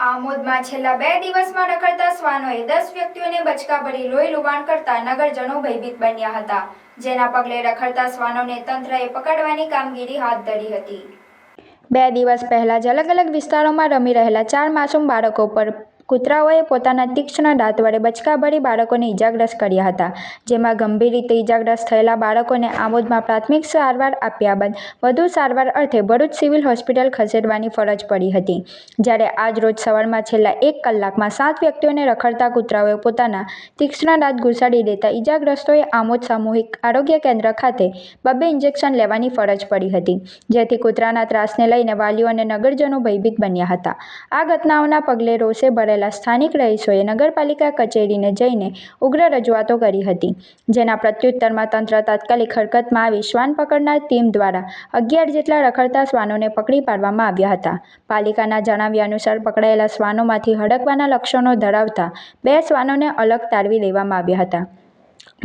આમોદમાં છેલ્લા 2 દિવસમાં રખડતા શ્વાનોએ 10 વ્યક્તિઓને બચકા ભરી લોહી લુબાણ કરતા નગરજનો ભયભીત બન્યા હતા, જેના પગલે રખડતા શ્વાનોને તંત્રએ પકડવાની કામગીરી હાથ ધરી હતી। 2 દિવસ પહેલા જ અલગ અલગ વિસ્તારોમાં રમી રહેલા 4 માસૂમ બાળકો પર કૂતરાઓએ પોતાના તીક્ષ્ણ દાંત વડે બચકા ભરી બાળકોને ઇજાગ્રસ્ત કર્યા હતા, જેમાં ગંભીર રીતે ઇજાગ્રસ્ત થયેલા બાળકોને આમોદમાં પ્રાથમિક સારવાર આપ્યા બાદ વધુ સારવાર અર્થે ભરૂચ સિવિલ હોસ્પિટલ ખસેડવાની ફરજ પડી હતી। જ્યારે આજ રોજ સવારમાં છેલ્લા 1 કલાકમાં 7 વ્યક્તિઓને રખડતા કૂતરાઓએ પોતાના તીક્ષ્ણ દાંત ઘુસાડી દેતા ઇજાગ્રસ્તોએ આમોદ સામૂહિક આરોગ્ય કેન્દ્ર ખાતે 2 ઇન્જેક્શન લેવાની ફરજ પડી હતી, જેથી કૂતરાના ત્રાસને લઈને વાલીઓ અને નગરજનો ભયભીત બન્યા હતા। આ ઘટનાઓના પગલે રોષે ભરેલા સ્થાનિક રહીશોએ નગરપાલિકા કચેરીને જઈને ઉગ્ર રજૂઆતો કરી હતી, જેના પ્રત્યુત્તરમાં તંત્ર તાત્કાલિક હરકતમાં આવી શ્વાન પકડનાર ટીમ દ્વારા 11 જેટલા રખડતા શ્વાનોને પકડી પાડવામાં આવ્યા હતા। પાલિકાના જણાવ્યા અનુસાર પકડાયેલા શ્વાનોમાંથી હડકવાના લક્ષણો ધરાવતા 2 શ્વાનોને અલગ તારવી લેવામાં આવ્યા હતા।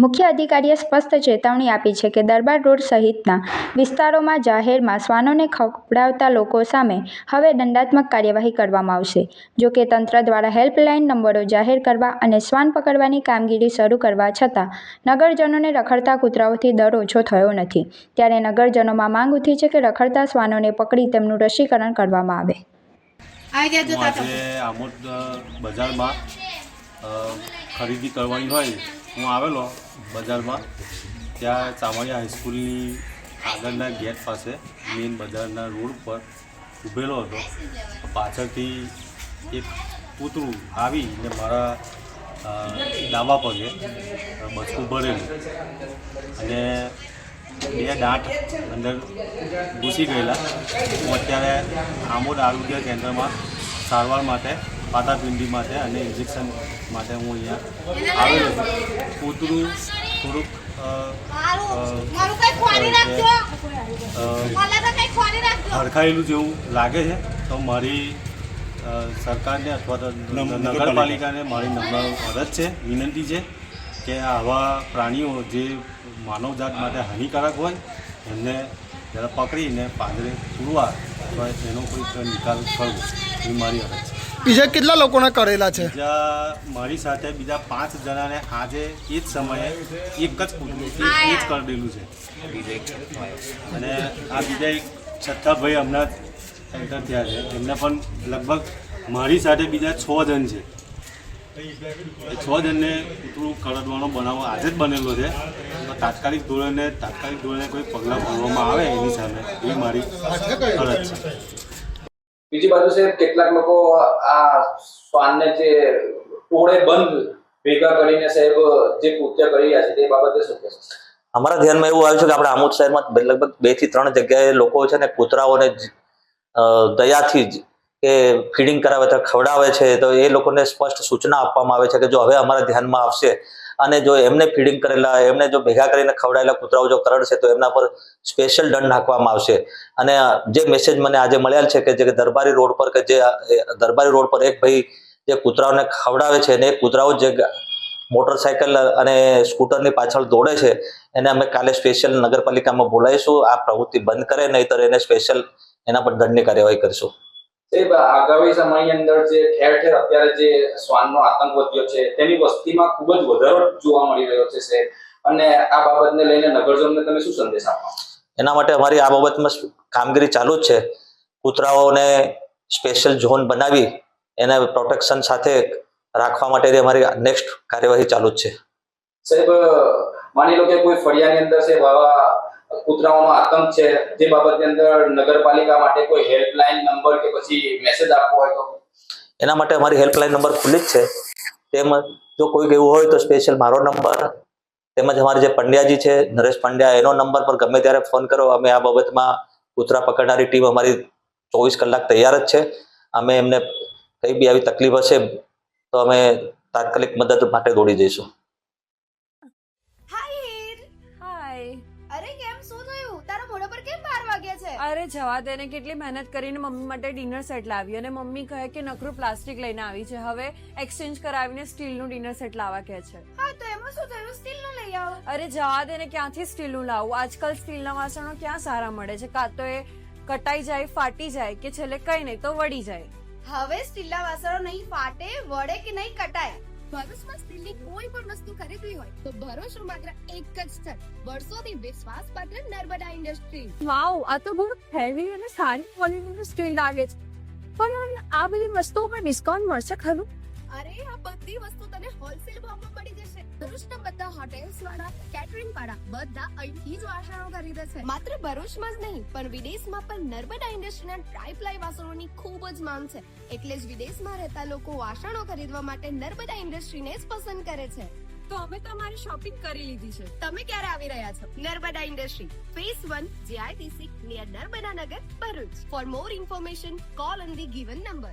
મુખ્ય અધિકારીએ સ્પષ્ટ ચેતવણી આપી છે કે દરબાર રોડ સહિતના વિસ્તારોમાં જાહેરમાં શ્વાનોને ખવડાવતા લોકો સામે હવે દંડાત્મક કાર્યવાહી કરવામાં આવશે। જો કે તંત્ર દ્વારા હેલ્પલાઇન નંબરો જાહેર કરવા અને શ્વાન પકડવાની કામગીરી શરૂ કરવા છતાં નગરજનોને રખડતા કૂતરાઓથી ડર ઓછો થયો નથી, ત્યારે નગરજનોમાં માંગ ઉઠી છે કે રખડતા શ્વાનોને પકડી તેમનું રસીકરણ કરવામાં આવે। આજે આમોદ બજારમાં ખરીદી કરવાની હોય હું આવેલો બજારમાં, ત્યાં ચામડિયા હાઈસ્કૂલની આગળના ગેટ પાસે મેઇન બજારના રોડ પર ઊભેલો હતો। પાછળથી એક કૂતરું આવીને મારા ડાબા પગે બચકું ભરેલું અને 2 દાંત અંદર ઘૂસી ગયેલા। હું અત્યારે આમોદ આરોગ્ય કેન્દ્રમાં સારવાર માટે પાટાપિંડી માટે અને ઇન્જેક્શન માટે હું અહીંયા આવેલો છું। કૂતરું થોડુંક હરખાયેલું જેવું લાગે છે, તો મારી સરકારને અથવા તો નગરપાલિકાને મારી નમ્ર અરજ છે, વિનંતી છે કે આવા પ્રાણીઓ જે માનવજાત માટે હાનિકારક હોય એમને જરા પકડીને પાંજરે પૂરવા અથવા એનો કોઈ નિકાલ કરવો એ મારી અરજ છે। બીજા કેટલા લોકોને કરેલા છે? બીજા મારી સાથે બીજા 5 જણાને આજે એ જ સમયે એક જ કૂતરું એ જ કરેલું છે અને આ બીજા એક છઠ્ઠા ભાઈ હમણાં એન્ટર થયા છે, એમને પણ લગભગ મારી સાથે બીજા 6 જણ છે। એ 6 જણને કૂતરું કરડવાનો બનાવ આજે જ બનેલો છે, તો તાત્કાલિક ધોરણે કોઈ પગલાં ભરવામાં આવે એની સામે એ મારી ફરજ છે। બીજી બાજુ છે કેટલાક લોકો આ શ્વાનને જે ટોળે બંધ ભેગા કરીને સાહેબ જે કૃત્ય કરી રહ્યા છે તે બાબતે શું કહેશો? અમારા ધ્યાનમાં એવું આવ્યું છે કે આપણે આમોદ શહેરમાં લગભગ 2 થી 3 જગ્યાએ લોકો છે ને કૂતરાઓને દયાથી જ કે ફીડિંગ કરાવે તો ખવડાવે છે, તો એ લોકોને સ્પષ્ટ સૂચના આપવામાં આવે છે કે જો હવે અમારા ધ્યાનમાં આવશે અને જો એમને ફીડિંગ કરેલા એમને જો ભેગા કરીને ખવડાયેલા કૂતરાઓ જો કરડશે તો એમના પર સ્પેશિયલ દંડ નાખવામાં આવશે। અને જે મેસેજ મને આજે મળેલ છે કે જે દરબારી રોડ પર એક ભાઈ જે કૂતરાઓને ખવડાવે છે અને એ કૂતરાઓ જે મોટરસાયકલ અને સ્કૂટરની પાછળ દોડે છે એને અમે કાલે સ્પેશિયલ નગરપાલિકામાં બોલાવીશું, આ પ્રવૃત્તિ બંધ કરે, નહીંતર એને સ્પેશિયલ એના પર દંડની કાર્યવાહી કરીશું। સાહેબ આગામી સમયની અંદર જે ઠેર ઠેર અત્યારે જે શ્વાનનો આતંક વધ્યો છે તેની વસ્તીમાં ખૂબ જ વધારો જોવા મળી રહ્યો છે સાહેબ, અને આ બાબતને લઈને નગરજનોને તમે શું સંદેશ આપો? એના માટે અમારી આ બાબતમાં કામગીરી ચાલુ જ છે। કૂતરાઓને સ્પેશિયલ ઝોન બનાવી એને પ્રોટેક્શન સાથે રાખવા માટેની અમારી નેક્સ્ટ કાર્યવાહી ચાલુ જ છે। સાહેબ માની લો કે કોઈ ફળિયાની અંદર સાહેબ આવા કૂતરાઓનો આતંક છે, જે બાબતની અંદર નગરપાલિકા માટે કોઈ હેલ્પલાઇન નંબર કે પછી મેસેજ આપવો હોય તો? એના માટે અમારી હેલ્પલાઇન નંબર ખુલ્લી જ છે, તેમજ જો કોઈ એવું હોય તો સ્પેશિયલ મારો નંબર તેમજ અમારે જે પંડ્યાજી છે નરેશ પંડ્યા એનો નંબર પર ગમે ત્યારે ફોન કરો। અમે આ બાબતમાં કૂતરા પકડનારી ટીમ અમારી 24 કલાક તૈયાર જ છે। અમે એમને કંઈ બી આવી તકલીફ હશે તો અમે તાત્કાલિક મદદ માટે દોડી જઈશું। અરે જવા દે ને, કેટલી મહેનત કરીને મમ્મી માટે ડિનર સેટ લાવી અને મમ્મી કહે કે નકરું પ્લાસ્ટિક લઈને આવી છે, હવે એક્સચેન્જ કરાવીને સ્ટીલનું ડિનર સેટ લાવવા કહે છે। હા તો એમાં શું થયું, સ્ટીલનું લઈ આવો। અરે જવા દે ને, ક્યાંથી સ્ટીલનું લાવું? આજકાલ સ્ટીલના વાસણો ક્યાં સારા મળે છે, કાં તો એ કટાઈ જાય, ફાટી જાય કે છેલ્લે કઈ નહીં તો વળી જાય। હવે સ્ટીલના વાસણો નહીં ફાટે, વળે કે નહીં કટાય. ભરૂચમાં સ્ટીલની કોઈ પણ વસ્તુ ખરીદવી હોય તો ભરોસો માત્ર એક જ સ્થળ, વર્ષોથી વિશ્વાસપાત્ર નર્મદા ઇન્ડસ્ટ્રીઝ. વાવ, આ તો બહુ હેવી અને સારી ક્વોલિટીનું સ્ટીલ લાગે છે. પણ આ બધી વસ્તુઓ પર ડિસ્કાઉન્ટ મળશે ખરું? અરે આ બધી વસ્તુ તને હોલસેલ ભાવમાં મળી જશે. ભરૂચના બધા હોટેલ્સ વાળા, કેટરિંગ વાળા બધા અહીંથી જ વાસણો ખરીદે છે. માત્ર ભરૂચમાં જ નહીં પણ વિદેશમાં પણ નર્મદા ઇન્ડસ્ટ્રીના ટ્રાયપ્લાય વાસણોની ખૂબ જ માંગ છે. એટલે જ વિદેશમાં રહેતા લોકો વાસણો ખરીદવા માટે નર્મદા ઇન્ડસ્ટ્રીને જ પસંદ કરે છે. તો અમે તમારી શોપિંગ કરી લીધી છે. તમે ક્યારે આવી રહ્યા છો? Narmada industry phase 1 GITC near Narmada Nagar, Bharuch. For more information call on the given number.